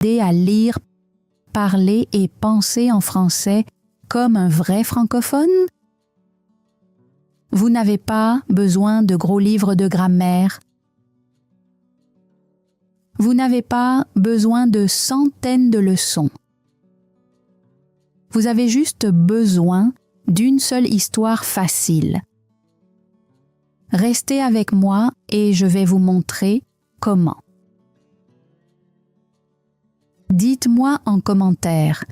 à lire, parler et penser en français comme un vrai francophone? Vous n'avez pas besoin de gros livres de grammaire. Vous n'avez pas besoin de centaines de leçons. Vous avez juste besoin d'une seule histoire facile. Restez avec moi et je vais vous montrer comment. Dites-moi en commentaire.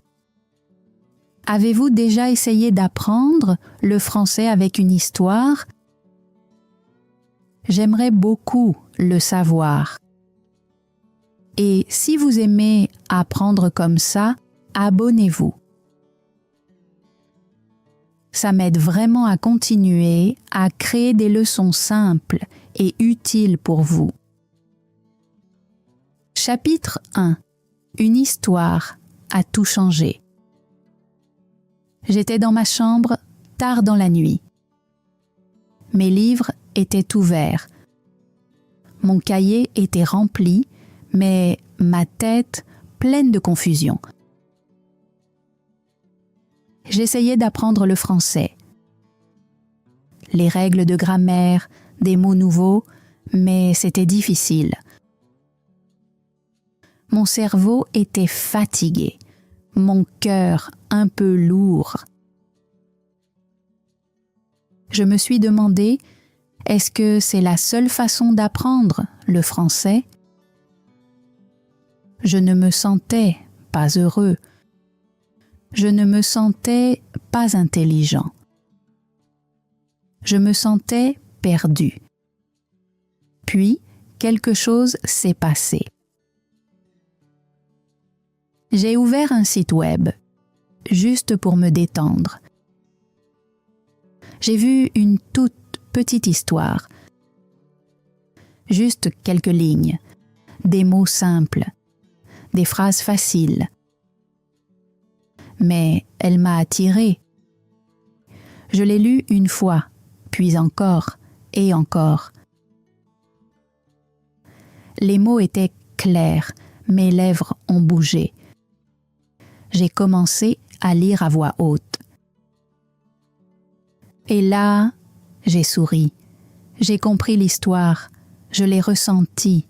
Avez-vous déjà essayé d'apprendre le français avec une histoire? J'aimerais beaucoup le savoir. Et si vous aimez apprendre comme ça, abonnez-vous. Ça m'aide vraiment à continuer à créer des leçons simples et utiles pour vous. Chapitre 1. Une histoire a tout changé. J'étais dans ma chambre tard dans la nuit. Mes livres étaient ouverts. Mon cahier était rempli, mais ma tête pleine de confusion. J'essayais d'apprendre le français. Les règles de grammaire, des mots nouveaux, mais c'était difficile. Mon cerveau était fatigué, mon cœur un peu lourd. Je me suis demandé, est-ce que c'est la seule façon d'apprendre le français? Je ne me sentais pas heureux. Je ne me sentais pas intelligent. Je me sentais perdu. Puis, quelque chose s'est passé. J'ai ouvert un site web, juste pour me détendre. J'ai vu une toute petite histoire. Juste quelques lignes, des mots simples, des phrases faciles. Mais elle m'a attirée. Je l'ai lue une fois, puis encore et encore. Les mots étaient clairs, mes lèvres ont bougé. J'ai commencé à lire à voix haute. Et là, j'ai souri. J'ai compris l'histoire, je l'ai ressentie.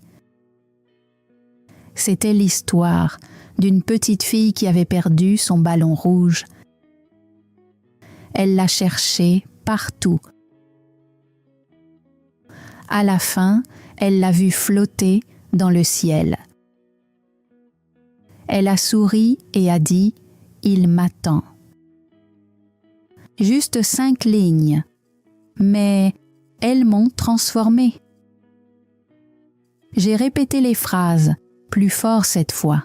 C'était l'histoire d'une petite fille qui avait perdu son ballon rouge. Elle l'a cherché partout. À la fin, elle l'a vu flotter dans le ciel. Elle a souri et a dit « Il m'attend ». Juste 5 lignes, mais elles m'ont transformée. J'ai répété les phrases, plus fort cette fois.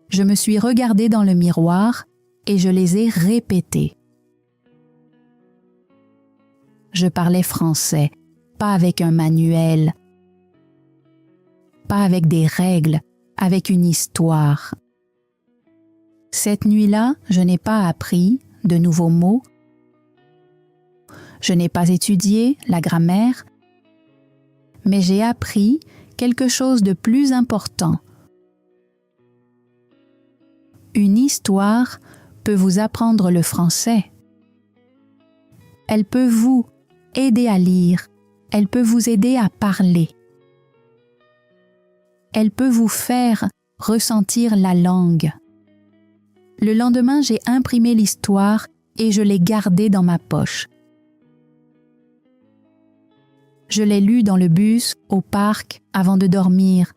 Je me suis regardée dans le miroir et je les ai répétées. Je parlais français, pas avec un manuel, pas avec des règles, avec une histoire. Cette nuit-là, je n'ai pas appris de nouveaux mots. Je n'ai pas étudié la grammaire, mais j'ai appris quelque chose de plus important. Une histoire peut vous apprendre le français. Elle peut vous aider à lire, elle peut vous aider à parler. Elle peut vous faire ressentir la langue. Le lendemain, j'ai imprimé l'histoire et je l'ai gardée dans ma poche. Je l'ai lue dans le bus, au parc, avant de dormir.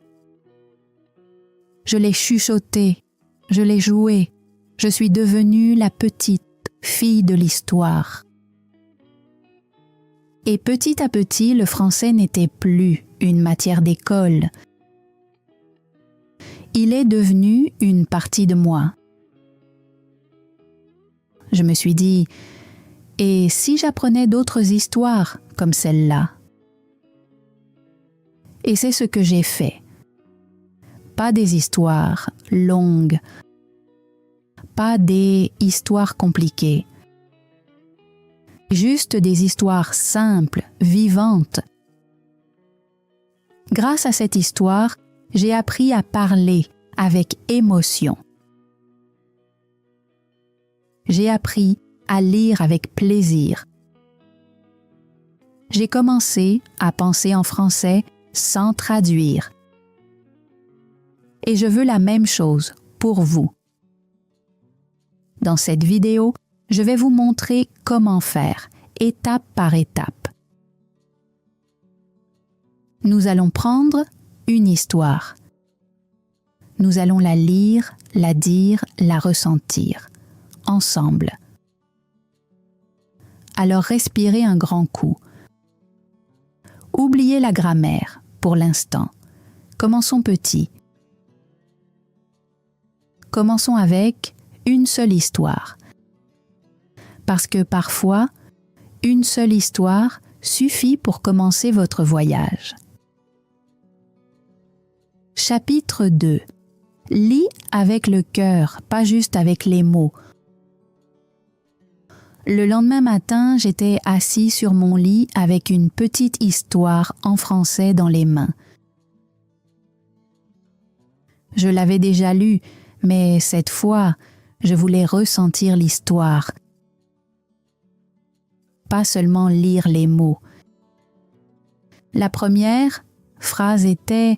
Je l'ai chuchotée, je l'ai jouée. Je suis devenue la petite fille de l'histoire. Et petit à petit, le français n'était plus une matière d'école. Il est devenu une partie de moi. Je me suis dit, et si j'apprenais d'autres histoires comme celle-là? Et c'est ce que j'ai fait. Pas des histoires longues, pas des histoires compliquées. Juste des histoires simples, vivantes. Grâce à cette histoire, J'ai appris à parler avec émotion. J'ai appris à lire avec plaisir. J'ai commencé à penser en français sans traduire. Et je veux la même chose pour vous. Dans cette vidéo, je vais vous montrer comment faire, étape par étape. Nous allons prendre une histoire. Nous allons la lire, la dire, la ressentir, ensemble. Alors respirez un grand coup. Oubliez la grammaire pour l'instant. Commençons petit. Commençons avec une seule histoire. Parce que parfois, une seule histoire suffit pour commencer votre voyage. Chapitre 2. Lis avec le cœur, pas juste avec les mots. Le lendemain matin, j'étais assis sur mon lit avec une petite histoire en français dans les mains. Je l'avais déjà lue, mais cette fois, je voulais ressentir l'histoire. Pas seulement lire les mots. La première phrase était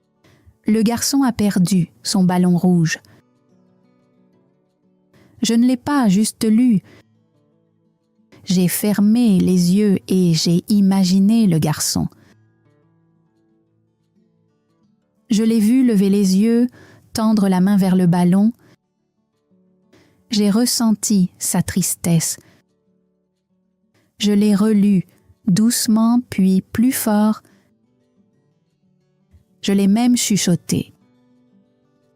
« Le garçon a perdu son ballon rouge ». Je ne l'ai pas juste lu. J'ai fermé les yeux et j'ai imaginé le garçon. Je l'ai vu lever les yeux, tendre la main vers le ballon. J'ai ressenti sa tristesse. Je l'ai relu, doucement puis plus fort. Je l'ai même chuchoté.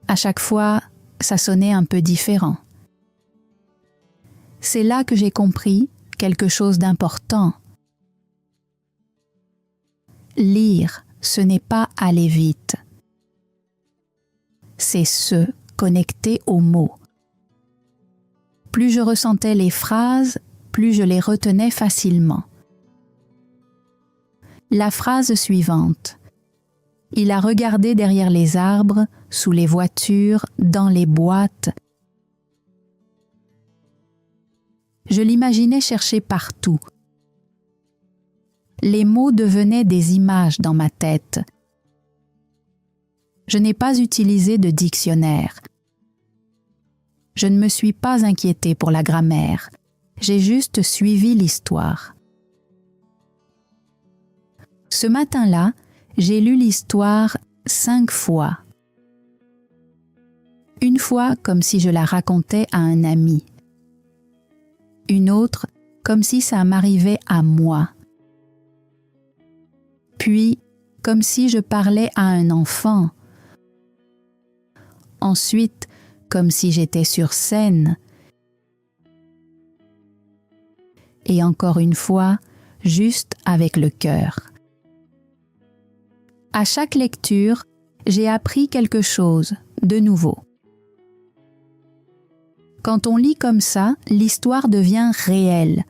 À chaque fois, ça sonnait un peu différent. C'est là que j'ai compris quelque chose d'important. Lire, ce n'est pas aller vite. C'est se connecter aux mots. Plus je ressentais les phrases, plus je les retenais facilement. La phrase suivante. Il a regardé derrière les arbres, sous les voitures, dans les boîtes. Je l'imaginais chercher partout. Les mots devenaient des images dans ma tête. Je n'ai pas utilisé de dictionnaire. Je ne me suis pas inquiétée pour la grammaire. J'ai juste suivi l'histoire. Ce matin-là, j'ai lu l'histoire 5 fois. Une fois comme si je la racontais à un ami. Une autre comme si ça m'arrivait à moi. Puis comme si je parlais à un enfant. Ensuite, comme si j'étais sur scène. Et encore une fois, juste avec le cœur. À chaque lecture, j'ai appris quelque chose de nouveau. Quand on lit comme ça, l'histoire devient réelle.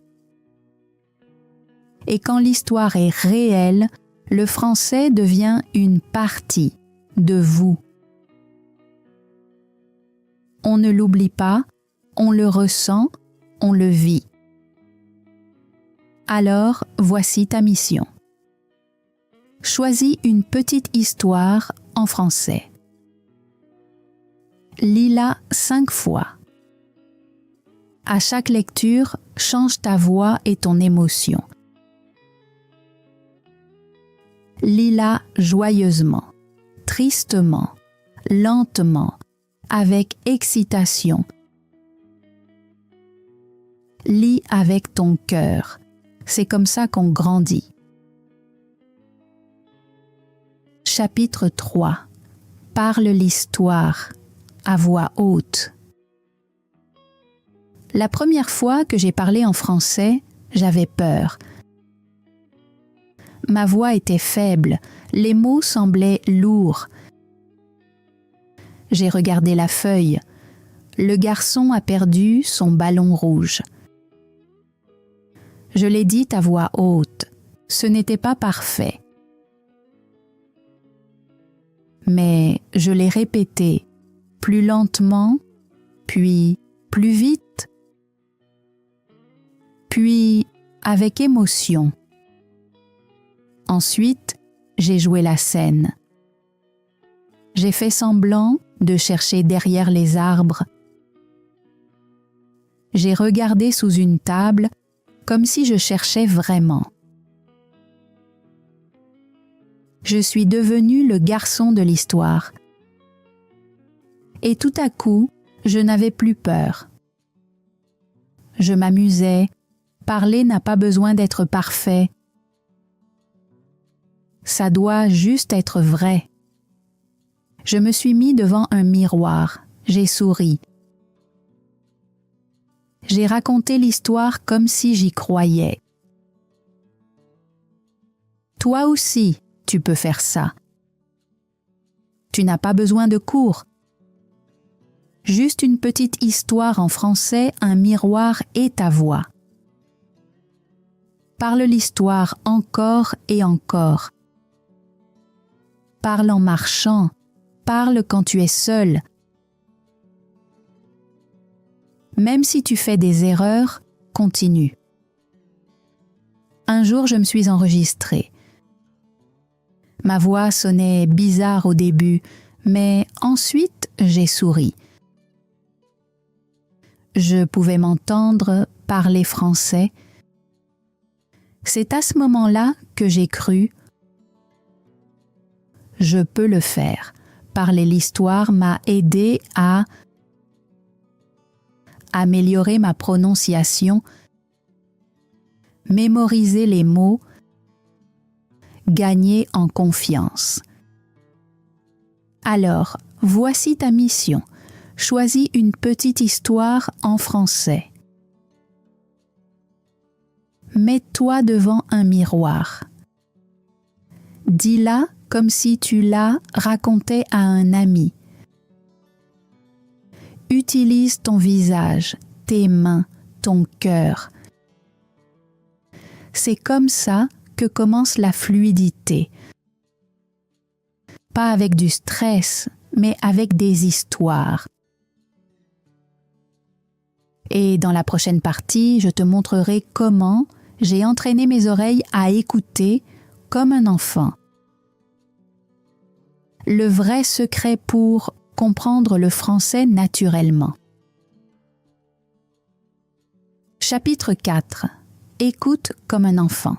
Et quand l'histoire est réelle, le français devient une partie de vous. On ne l'oublie pas, on le ressent, on le vit. Alors, voici ta mission. Choisis une petite histoire en français. Lis-la 5 fois. À chaque lecture, change ta voix et ton émotion. Lis-la joyeusement, tristement, lentement, avec excitation. Lis avec ton cœur. C'est comme ça qu'on grandit. Chapitre 3. Parle l'histoire à voix haute. La première fois que j'ai parlé en français, j'avais peur. Ma voix était faible, les mots semblaient lourds. J'ai regardé la feuille. Le garçon a perdu son ballon rouge. Je l'ai dit à voix haute. Ce n'était pas parfait. mais je l'ai répété plus lentement, puis plus vite, puis avec émotion. Ensuite, j'ai joué la scène. J'ai fait semblant de chercher derrière les arbres. J'ai regardé sous une table comme si je cherchais vraiment. Je suis devenu le garçon de l'histoire. Et tout à coup, je n'avais plus peur. Je m'amusais. Parler n'a pas besoin d'être parfait. Ça doit juste être vrai. Je me suis mis devant un miroir. J'ai souri. J'ai raconté l'histoire comme si j'y croyais. Toi aussi, tu peux faire ça. Tu n'as pas besoin de cours. Juste une petite histoire en français, un miroir et ta voix. Parle l'histoire encore et encore. Parle en marchant. Parle quand tu es seul. Même si tu fais des erreurs, continue. Un jour, je me suis enregistrée. Ma voix sonnait bizarre au début, mais ensuite, j'ai souri. Je pouvais m'entendre parler français. C'est à ce moment-là que j'ai cru « Je peux le faire ». Parler l'histoire m'a aidé à améliorer ma prononciation, mémoriser les mots, gagner en confiance. Alors, voici ta mission. Choisis une petite histoire en français. Mets-toi devant un miroir. Dis-la comme si tu la racontais à un ami. Utilise ton visage, tes mains, ton cœur. C'est comme ça que commence la fluidité. Pas avec du stress, mais avec des histoires. Et dans la prochaine partie, je te montrerai comment j'ai entraîné mes oreilles à écouter comme un enfant. Le vrai secret pour comprendre le français naturellement. Chapitre 4. Écoute comme un enfant.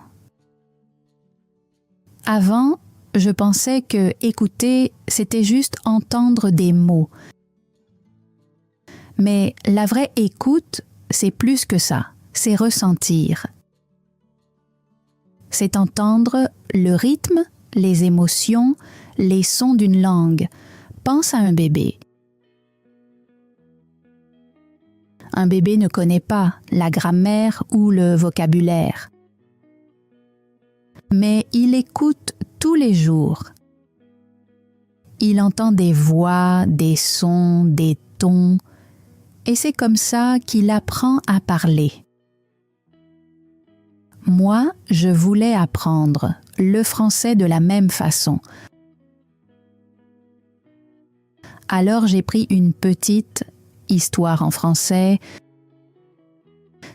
Avant, je pensais que écouter, c'était juste entendre des mots. Mais la vraie écoute, c'est plus que ça, c'est ressentir. C'est entendre le rythme, les émotions, les sons d'une langue. Pense à un bébé. Un bébé ne connaît pas la grammaire ou le vocabulaire. Mais il écoute tous les jours. Il entend des voix, des sons, des tons, et c'est comme ça qu'il apprend à parler. Moi, je voulais apprendre le français de la même façon. Alors j'ai pris une petite histoire en français,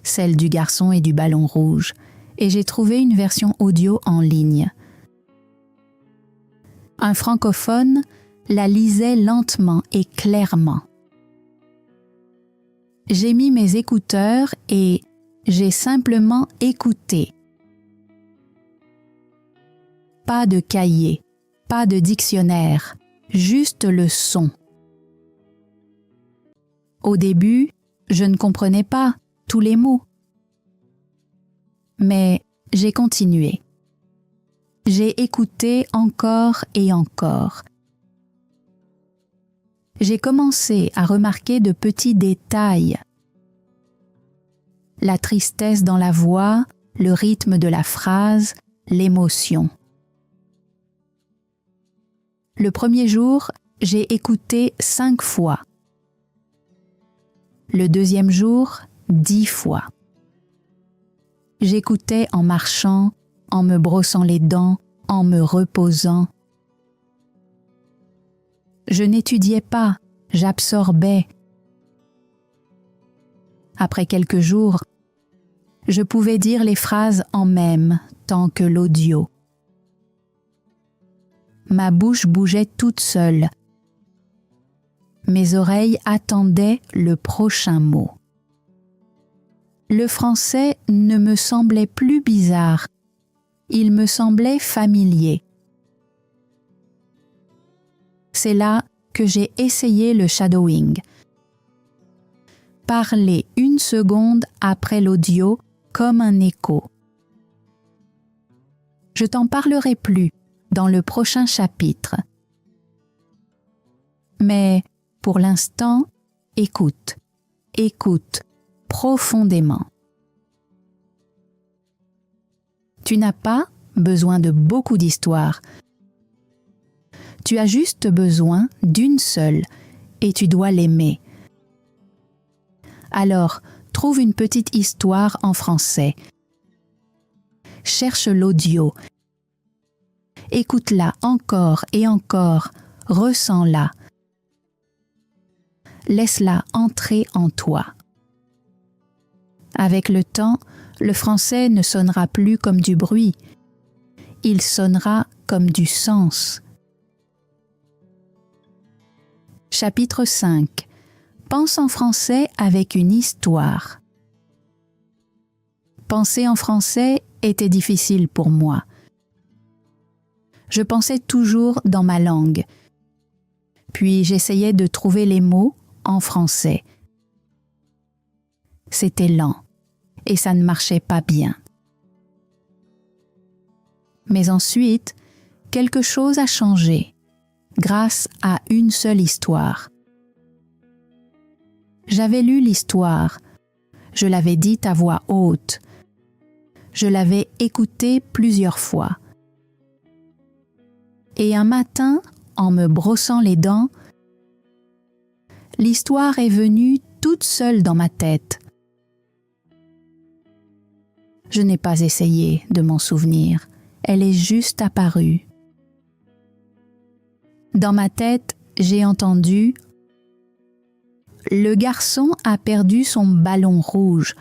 celle du garçon et du ballon rouge, et j'ai trouvé une version audio en ligne. Un francophone la lisait lentement et clairement. J'ai mis mes écouteurs et j'ai simplement écouté. Pas de cahier, pas de dictionnaire, juste le son. Au début, je ne comprenais pas tous les mots. Mais j'ai continué. J'ai écouté encore et encore. J'ai commencé à remarquer de petits détails. La tristesse dans la voix, le rythme de la phrase, l'émotion. Le premier jour, j'ai écouté 5 fois. Le deuxième jour, 10 fois. J'écoutais en marchant, en me brossant les dents, en me reposant. Je n'étudiais pas, j'absorbais. Après quelques jours, je pouvais dire les phrases en même temps que l'audio. Ma bouche bougeait toute seule. Mes oreilles attendaient le prochain mot. Le français ne me semblait plus bizarre, il me semblait familier. C'est là que j'ai essayé le shadowing. Parler 1 seconde après l'audio comme un écho. Je t'en parlerai plus dans le prochain chapitre. Mais pour l'instant, écoute profondément. Tu n'as pas besoin de beaucoup d'histoires. Tu as juste besoin d'une seule et tu dois l'aimer. Alors, trouve une petite histoire en français. Cherche l'audio. Écoute-la encore et encore. Ressens-la. Laisse-la entrer en toi. Avec le temps, le français ne sonnera plus comme du bruit. Il sonnera comme du sens. Chapitre 5. Pense en français avec une histoire. Penser en français était difficile pour moi. Je pensais toujours dans ma langue. Puis j'essayais de trouver les mots en français. C'était lent et ça ne marchait pas bien. Mais ensuite, quelque chose a changé grâce à une seule histoire. J'avais lu l'histoire, je l'avais dite à voix haute, je l'avais écoutée plusieurs fois. Et un matin, en me brossant les dents, l'histoire est venue toute seule dans ma tête. Je n'ai pas essayé de m'en souvenir, elle est juste apparue. Dans ma tête, j'ai entendu « Le garçon a perdu son ballon rouge ».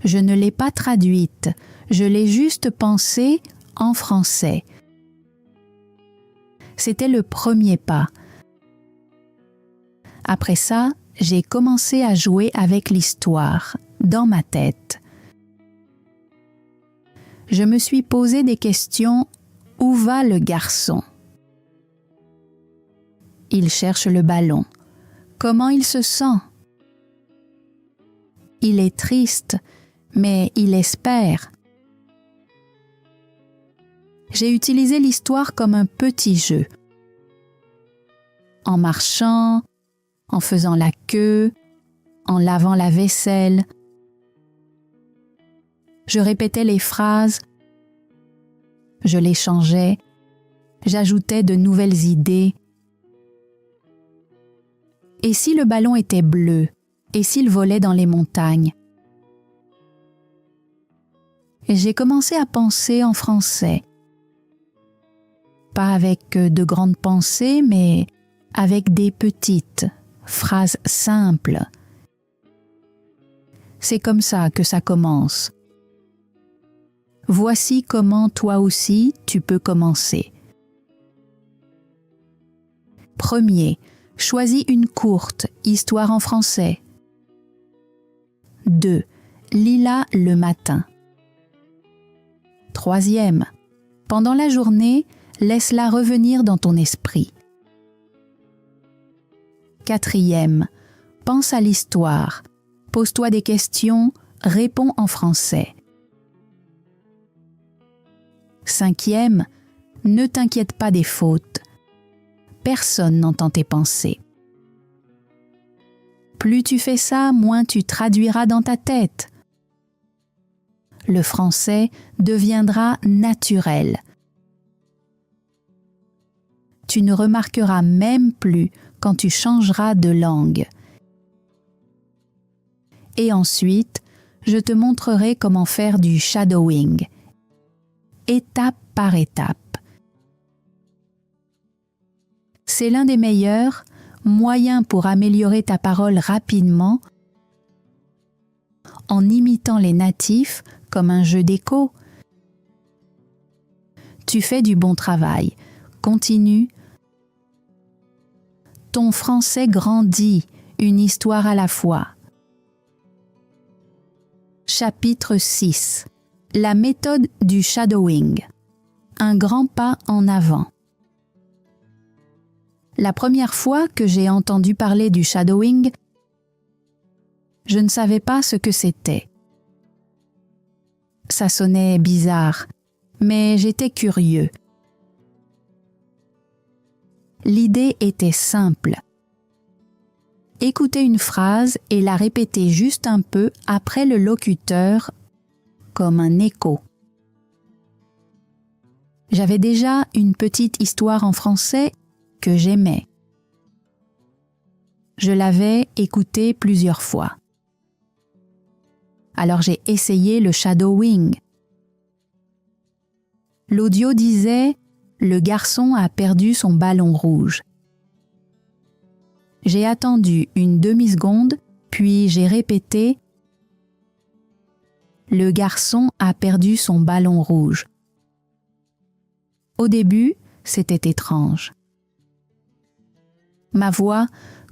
Je ne l'ai pas traduite, je l'ai juste pensée en français. C'était le premier pas. Après ça, j'ai commencé à jouer avec l'histoire, dans ma tête. Je me suis posé des questions. Où va le garçon? Il cherche le ballon. Comment il se sent? Il est triste, mais il espère. J'ai utilisé l'histoire comme un petit jeu. En marchant, en faisant la queue, en lavant la vaisselle. Je répétais les phrases, je les changeais, j'ajoutais de nouvelles idées. Et si le ballon était bleu? Et s'il volait dans les montagnes? Et j'ai commencé à penser en français. Pas avec de grandes pensées, mais avec des petites phrases simples. C'est comme ça que ça commence. Voici comment toi aussi tu peux commencer. Premier, choisis une courte histoire en français. 2. Lis-la le matin. 3e, pendant la journée, laisse-la revenir dans ton esprit. 4e, pense à l'histoire, pose-toi des questions, réponds en français. 5e, ne t'inquiète pas des fautes. Personne n'entend tes pensées. Plus tu fais ça, moins tu traduiras dans ta tête. Le français deviendra naturel. Tu ne remarqueras même plus quand tu changeras de langue. Et ensuite, je te montrerai comment faire du shadowing, étape par étape. C'est l'un des meilleurs moyens pour améliorer ta parole rapidement en imitant les natifs comme un jeu d'écho. Tu fais du bon travail. Continue. Ton français grandit, une histoire à la fois. Chapitre 6. La méthode du shadowing. Un grand pas en avant. La première fois que j'ai entendu parler du shadowing, je ne savais pas ce que c'était. Ça sonnait bizarre, mais j'étais curieux. L'idée était simple. Écouter une phrase et la répéter juste un peu après le locuteur, comme un écho. J'avais déjà une petite histoire en français que j'aimais. Je l'avais écoutée plusieurs fois. Alors j'ai essayé le shadowing. L'audio disait « Le garçon a perdu son ballon rouge ». J'ai attendu une demi-seconde, puis j'ai répété « Le garçon a perdu son ballon rouge ». Au début, c'était étrange. Ma voix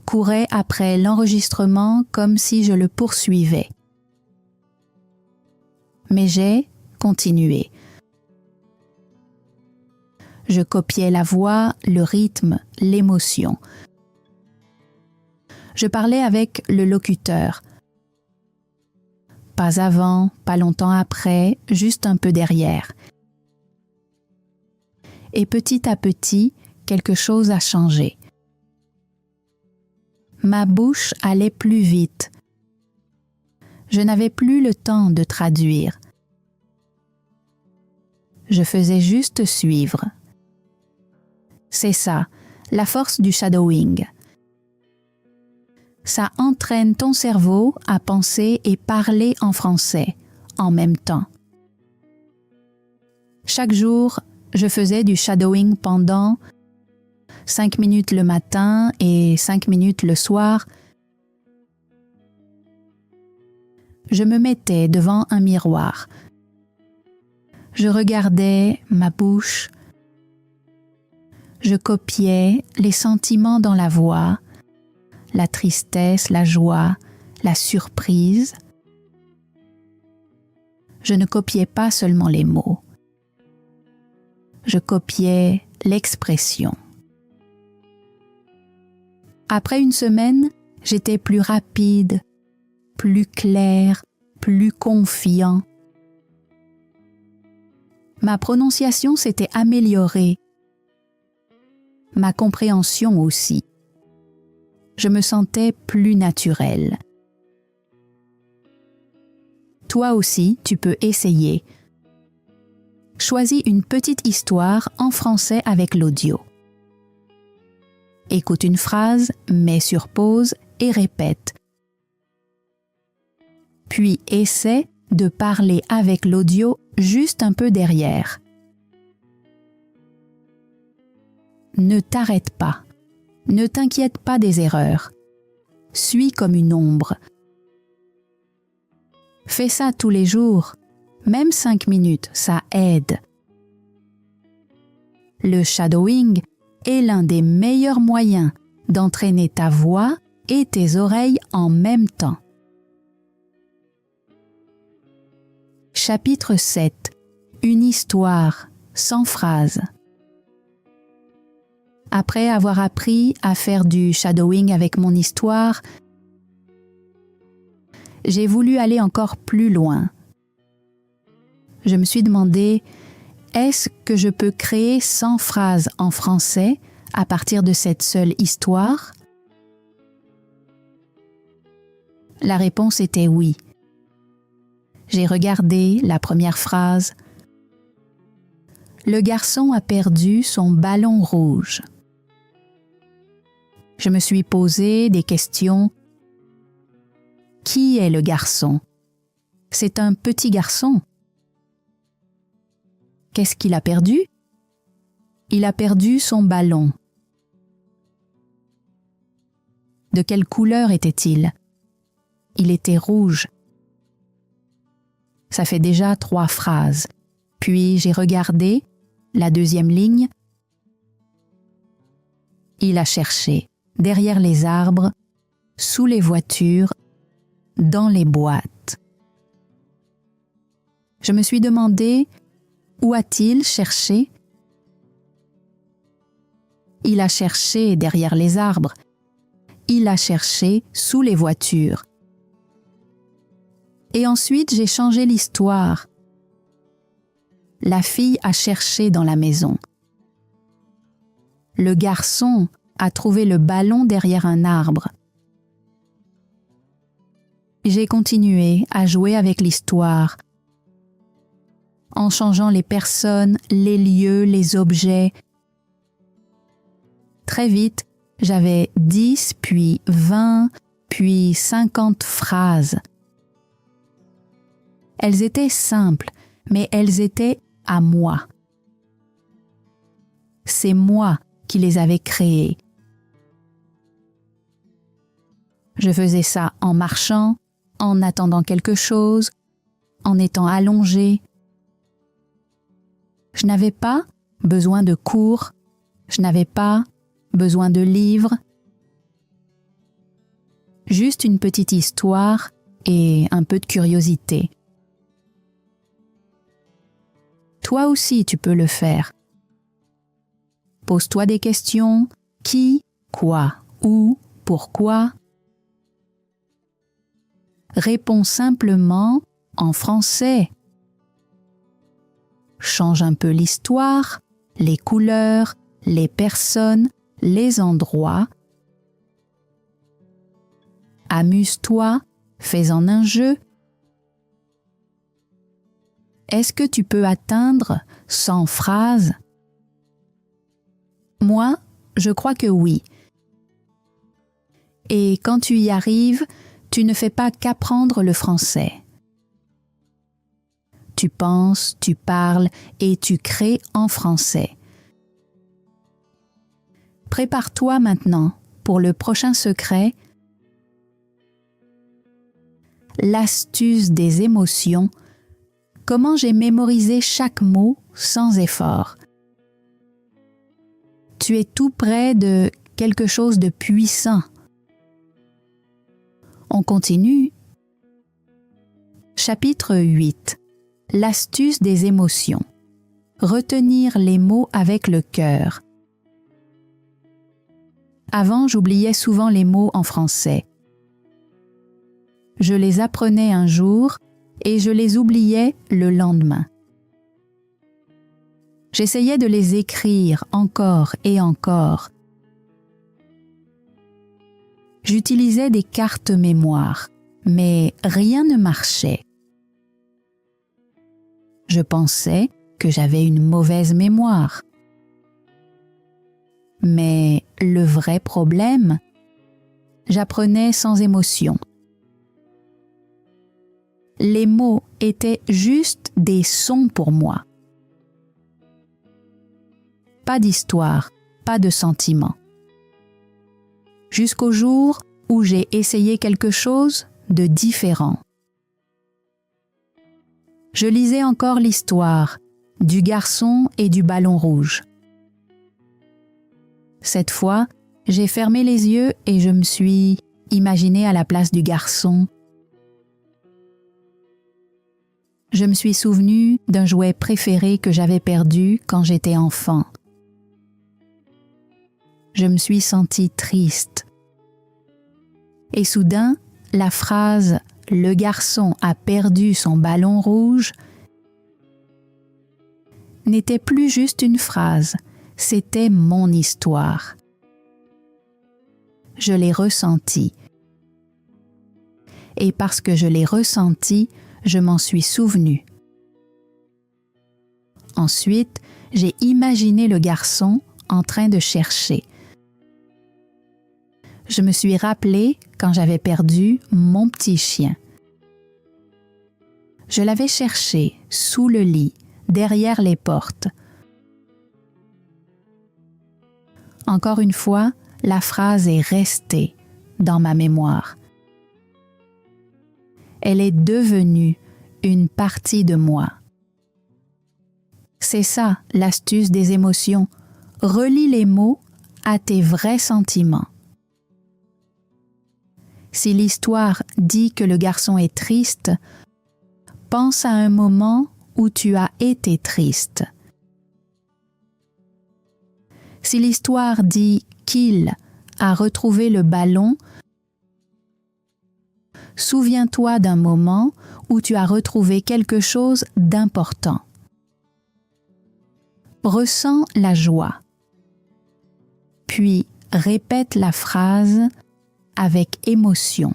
courait après l'enregistrement comme si je le poursuivais. Mais j'ai continué. Je copiais la voix, le rythme, l'émotion. Je parlais avec le locuteur. Pas avant, pas longtemps après, juste un peu derrière. Et petit à petit, quelque chose a changé. Ma bouche allait plus vite. Je n'avais plus le temps de traduire. Je faisais juste suivre. C'est ça, la force du shadowing. Ça entraîne ton cerveau à penser et parler en français en même temps. Chaque jour, je faisais du shadowing pendant 5 minutes le matin et 5 minutes le soir. Je me mettais devant un miroir. Je regardais ma bouche. Je copiais les sentiments dans la voix, la tristesse, la joie, la surprise. Je ne copiais pas seulement les mots. Je copiais l'expression. Après une semaine, j'étais plus rapide, plus clair, plus confiant. Ma prononciation s'était améliorée. Ma compréhension aussi. Je me sentais plus naturelle. Toi aussi, tu peux essayer. Choisis une petite histoire en français avec l'audio. Écoute une phrase, mets sur pause et répète. Puis essaie de parler avec l'audio juste un peu derrière. Ne t'arrête pas. Ne t'inquiète pas des erreurs. Suis comme une ombre. Fais ça tous les jours. Même 5 minutes, ça aide. Le shadowing est l'un des meilleurs moyens d'entraîner ta voix et tes oreilles en même temps. Chapitre 7. Une histoire sans phrase. Après avoir appris à faire du shadowing avec mon histoire, j'ai voulu aller encore plus loin. Je me suis demandé, est-ce que je peux créer 100 phrases en français à partir de cette seule histoire? La réponse était oui. J'ai regardé la première phrase. Le garçon a perdu son ballon rouge. Je me suis posé des questions. Qui est le garçon? C'est un petit garçon. Qu'est-ce qu'il a perdu? Il a perdu son ballon. De quelle couleur était-il? Il était rouge. Ça fait déjà 3 phrases. Puis j'ai regardé la deuxième ligne. Il a cherché derrière les arbres, sous les voitures, dans les boîtes. Je me suis demandé où a-t-il cherché? Il a cherché derrière les arbres. Il a cherché sous les voitures. Et ensuite, j'ai changé l'histoire. La fille a cherché dans la maison. Le garçon a trouvé le ballon derrière un arbre. J'ai continué à jouer avec l'histoire, en changeant les personnes, les lieux, les objets. Très vite, j'avais 10, puis 20, puis 50 phrases. Elles étaient simples, mais elles étaient à moi. C'est moi qui les avais créées. Je faisais ça en marchant, en attendant quelque chose, en étant allongée. Je n'avais pas besoin de cours, je n'avais pas besoin de livres. Juste une petite histoire et un peu de curiosité. Toi aussi, tu peux le faire. Pose-toi des questions. Qui, quoi, où, pourquoi. Réponds simplement en français. Change un peu l'histoire, les couleurs, les personnes, les endroits. Amuse-toi, fais-en un jeu. Est-ce que tu peux atteindre 100 phrases? Moi, je crois que oui. Et quand tu y arrives, tu ne fais pas qu'apprendre le français. Tu penses, tu parles et tu crées en français. Prépare-toi maintenant pour le prochain secret, l'astuce des émotions. Comment j'ai mémorisé chaque mot sans effort. Tu es tout près de quelque chose de puissant. On continue. Chapitre 8. L'astuce des émotions. Retenir les mots avec le cœur. Avant, j'oubliais souvent les mots en français. Je les apprenais un jour et je les oubliais le lendemain. J'essayais de les écrire encore et encore. J'utilisais des cartes mémoire, mais rien ne marchait. Je pensais que j'avais une mauvaise mémoire. Mais le vrai problème, j'apprenais sans émotion. Les mots étaient juste des sons pour moi. Pas d'histoire, pas de sentiment. Jusqu'au jour où j'ai essayé quelque chose de différent. Je lisais encore l'histoire du garçon et du ballon rouge. Cette fois, j'ai fermé les yeux et je me suis imaginée à la place du garçon. Je me suis souvenue d'un jouet préféré que j'avais perdu quand j'étais enfant. Je me suis sentie triste. Et soudain, la phrase « Le garçon a perdu son ballon rouge » n'était plus juste une phrase, c'était mon histoire. Je l'ai ressentie. Et parce que je l'ai ressentie, je m'en suis souvenue. Ensuite, j'ai imaginé le garçon en train de chercher. Je me suis rappelé quand j'avais perdu mon petit chien. Je l'avais cherché sous le lit, derrière les portes. Encore une fois, la phrase est restée dans ma mémoire. Elle est devenue une partie de moi. C'est ça l'astuce des émotions. Relie les mots à tes vrais sentiments. Si l'histoire dit que le garçon est triste, pense à un moment où tu as été triste. Si l'histoire dit qu'il a retrouvé le ballon, souviens-toi d'un moment où tu as retrouvé quelque chose d'important. Ressens la joie. Puis répète la phrase avec émotion.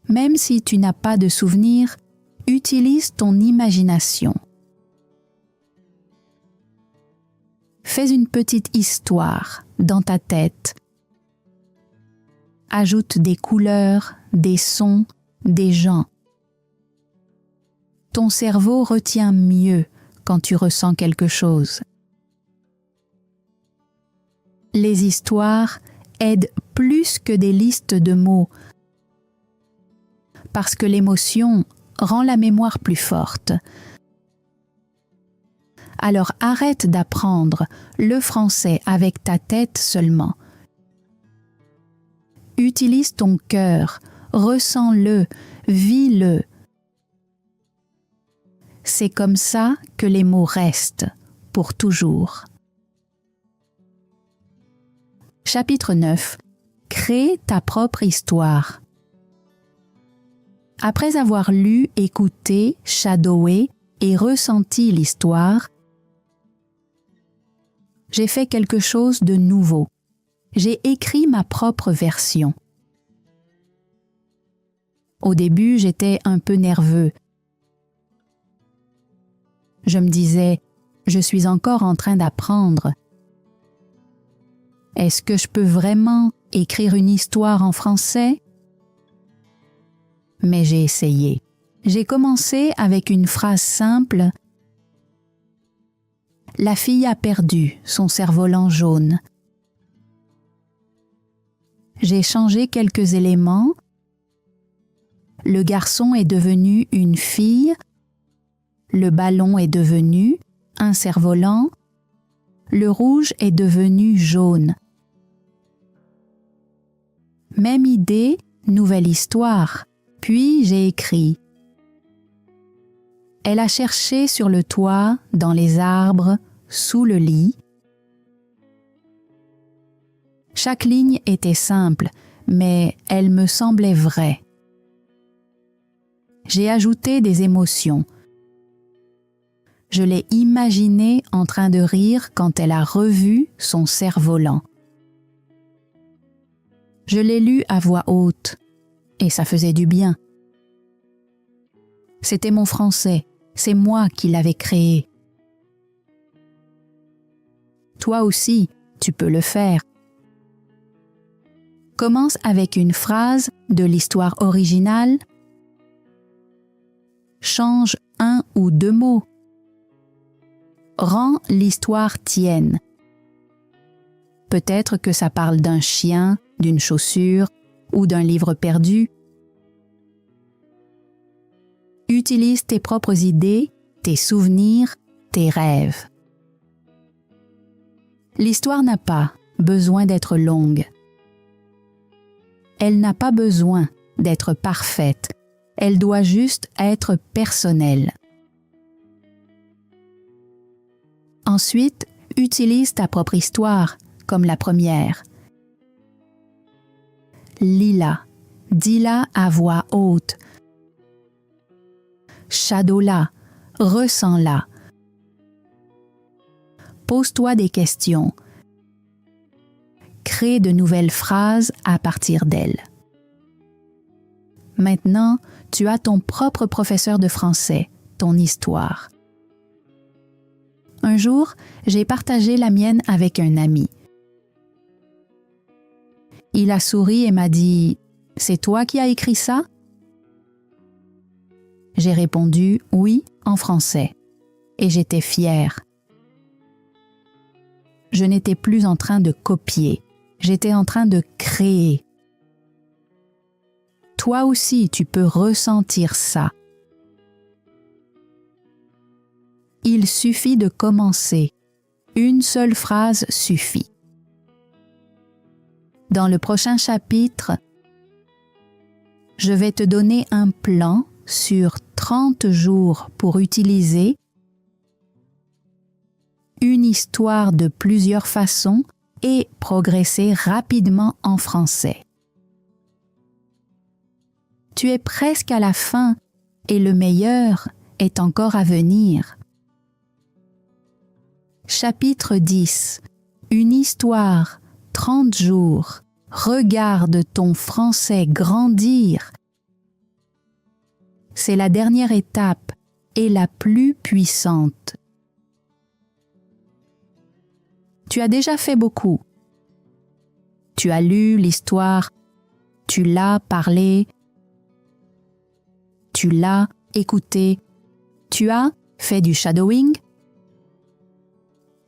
Même si tu n'as pas de souvenir, utilise ton imagination. Fais une petite histoire dans ta tête. Ajoute des couleurs, des sons, des gens. Ton cerveau retient mieux quand tu ressens quelque chose. Les histoires aident plus que des listes de mots parce que l'émotion rend la mémoire plus forte. Alors arrête d'apprendre le français avec ta tête seulement. Utilise ton cœur, ressens-le, vis-le. C'est comme ça que les mots restent pour toujours. Chapitre 9. Crée ta propre histoire. Après avoir lu, écouté, shadowé et ressenti l'histoire, j'ai fait quelque chose de nouveau. J'ai écrit ma propre version. Au début, j'étais un peu nerveux. Je me disais, je suis encore en train d'apprendre. Est-ce que je peux vraiment écrire une histoire en français? Mais j'ai essayé. J'ai commencé avec une phrase simple. La fille a perdu son cerf-volant jaune. J'ai changé quelques éléments. Le garçon est devenu une fille. Le ballon est devenu un cerf-volant. Le rouge est devenu jaune. Même idée, nouvelle histoire. Puis j'ai écrit. Elle a cherché sur le toit, dans les arbres, sous le lit. Chaque ligne était simple, mais elle me semblait vraie. J'ai ajouté des émotions. Je l'ai imaginée en train de rire quand elle a revu son cerf-volant. Je l'ai lu à voix haute, et ça faisait du bien. C'était mon français, c'est moi qui l'avais créé. Toi aussi, tu peux le faire. Commence avec une phrase de l'histoire originale. Change un ou deux mots. Rends l'histoire tienne. Peut-être que ça parle d'un chien, d'une chaussure ou d'un livre perdu. Utilise tes propres idées, tes souvenirs, tes rêves. L'histoire n'a pas besoin d'être longue. Elle n'a pas besoin d'être parfaite. Elle doit juste être personnelle. Ensuite, utilise ta propre histoire, comme la première. Lis-la, dis-la à voix haute. Shadow-la, ressens-la. Pose-toi des questions. Crée de nouvelles phrases à partir d'elles. Maintenant, tu as ton propre professeur de français, ton histoire. Un jour, j'ai partagé la mienne avec un ami. Il a souri et m'a dit « C'est toi qui as écrit ça ?» J'ai répondu « Oui » en français, et j'étais fière. Je n'étais plus en train de copier, J'étais en train de créer. Toi aussi, tu peux ressentir ça. Il suffit de commencer. Une seule phrase suffit. Dans le prochain chapitre, je vais te donner un plan sur 30 jours pour utiliser une histoire de plusieurs façons et progresser rapidement en français. Tu es presque à la fin et le meilleur est encore à venir. Chapitre 10. Une histoire, 30 jours. Regarde ton français grandir. C'est la dernière étape et la plus puissante. Tu as déjà fait beaucoup. Tu as lu l'histoire, tu l'as parlé, tu l'as écouté, tu as fait du shadowing,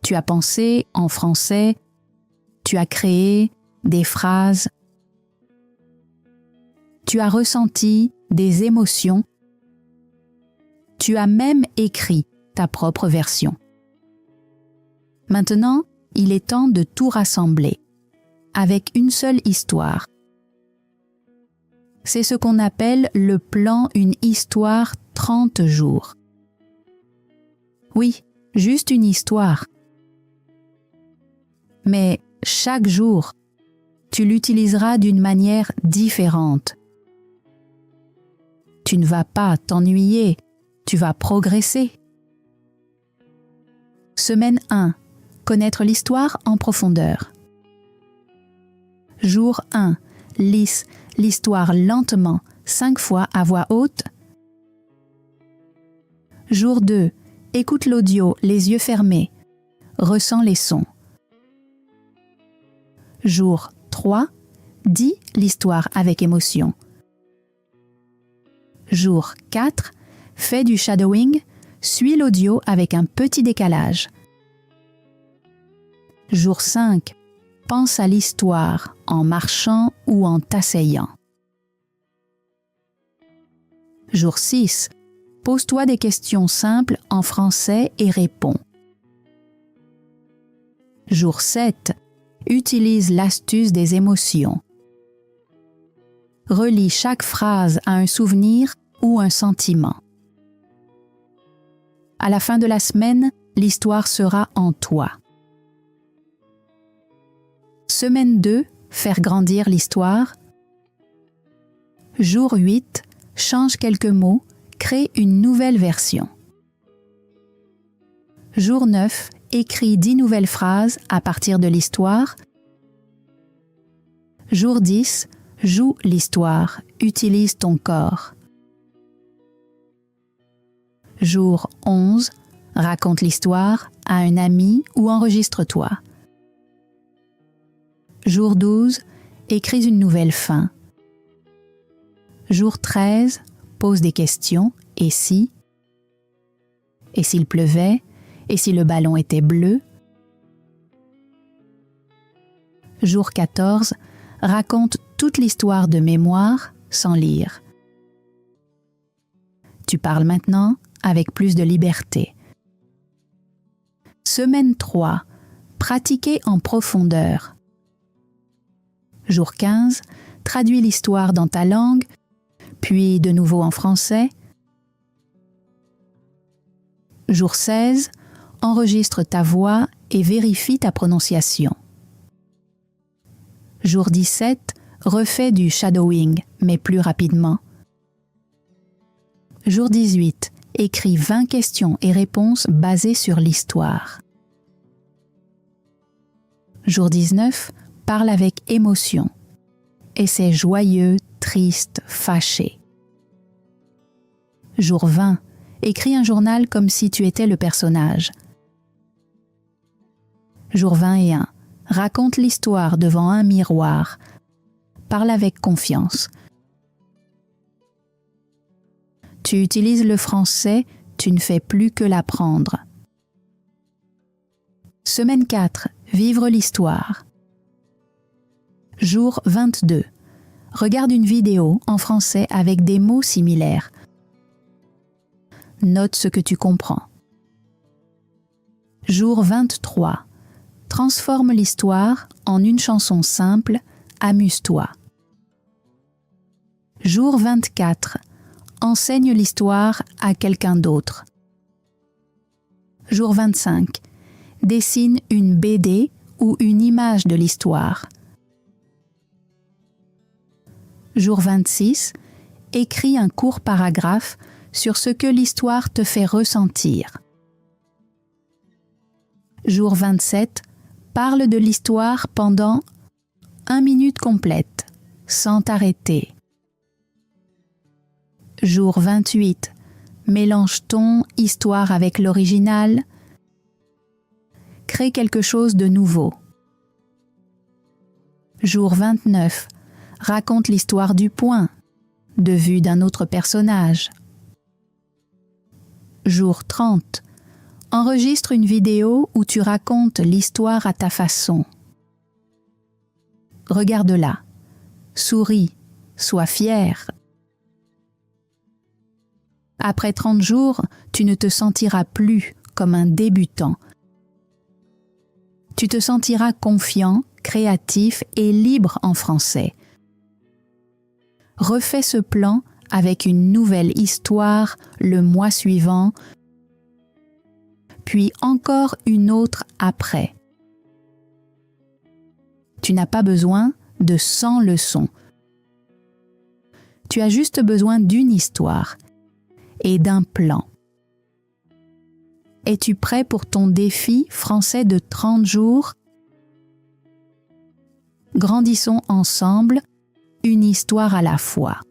tu as pensé en français, tu as créé des phrases, tu as ressenti des émotions, tu as même écrit ta propre version. Maintenant, il est temps de tout rassembler, avec une seule histoire. C'est ce qu'on appelle le plan Une histoire 30 jours. Oui, juste une histoire. Mais chaque jour, tu l'utiliseras d'une manière différente. Tu ne vas pas t'ennuyer, tu vas progresser. Semaine 1. Connaître l'histoire en profondeur. Jour 1. Lis l'histoire lentement, 5 fois à voix haute. Jour 2. Écoute l'audio les yeux fermés. Ressens les sons. Jour 3. Dis l'histoire avec émotion. Jour 4. Fais du shadowing, suis l'audio avec un petit décalage. Jour 5. Pense à l'histoire en marchant ou en t'asseyant. Jour 6. Pose-toi des questions simples en français et réponds. Jour 7. Utilise l'astuce des émotions. Relie chaque phrase à un souvenir ou un sentiment. À la fin de la semaine, l'histoire sera en toi. Semaine 2, faire grandir l'histoire. Jour 8, change quelques mots, crée une nouvelle version. Jour 9, écris 10 nouvelles phrases à partir de l'histoire. Jour 10, joue l'histoire, utilise ton corps. Jour 11, raconte l'histoire à un ami ou enregistre-toi. Jour 12, écris une nouvelle fin. Jour 13, pose des questions. Et si? Et s'il pleuvait? Et si le ballon était bleu? Jour 14, raconte toute l'histoire de mémoire sans lire. Tu parles maintenant avec plus de liberté. Semaine 3, pratiquer en profondeur. Jour 15, traduis l'histoire dans ta langue, puis de nouveau en français. Jour 16, enregistre ta voix et vérifie ta prononciation. Jour 17, refais du shadowing, mais plus rapidement. Jour 18, écris 20 questions et réponses basées sur l'histoire. Jour 19, parle avec émotion. Et c'est joyeux, triste, fâché. Jour 20, écris un journal comme si tu étais le personnage. Jour 21, raconte l'histoire devant un miroir. Parle avec confiance. Tu utilises le français, tu ne fais plus que l'apprendre. Semaine 4, vivre l'histoire. Jour 22. Regarde une vidéo en français avec des mots similaires. Note ce que tu comprends. Jour 23. Transforme l'histoire en une chanson simple, amuse-toi. Jour 24. Enseigne l'histoire à quelqu'un d'autre. Jour 25. Dessine une BD ou une image de l'histoire. Jour 26. Écris un court paragraphe sur ce que l'histoire te fait ressentir. Jour 27. Parle de l'histoire pendant 1 minute complète, sans t'arrêter. Jour 28. Mélange ton histoire avec l'original. Crée quelque chose de nouveau. Jour 29. Raconte l'histoire du point, de vue d'un autre personnage. Jour 30. Enregistre une vidéo où tu racontes l'histoire à ta façon. Regarde-la. Souris. Sois fier. Après 30 jours, tu ne te sentiras plus comme un débutant. Tu te sentiras confiant, créatif et libre en français. Refais ce plan avec une nouvelle histoire le mois suivant, puis encore une autre après. Tu n'as pas besoin de 100 leçons. Tu as juste besoin d'une histoire et d'un plan. Es-tu prêt pour ton défi français de 30 jours? Grandissons ensemble, une histoire à la fois.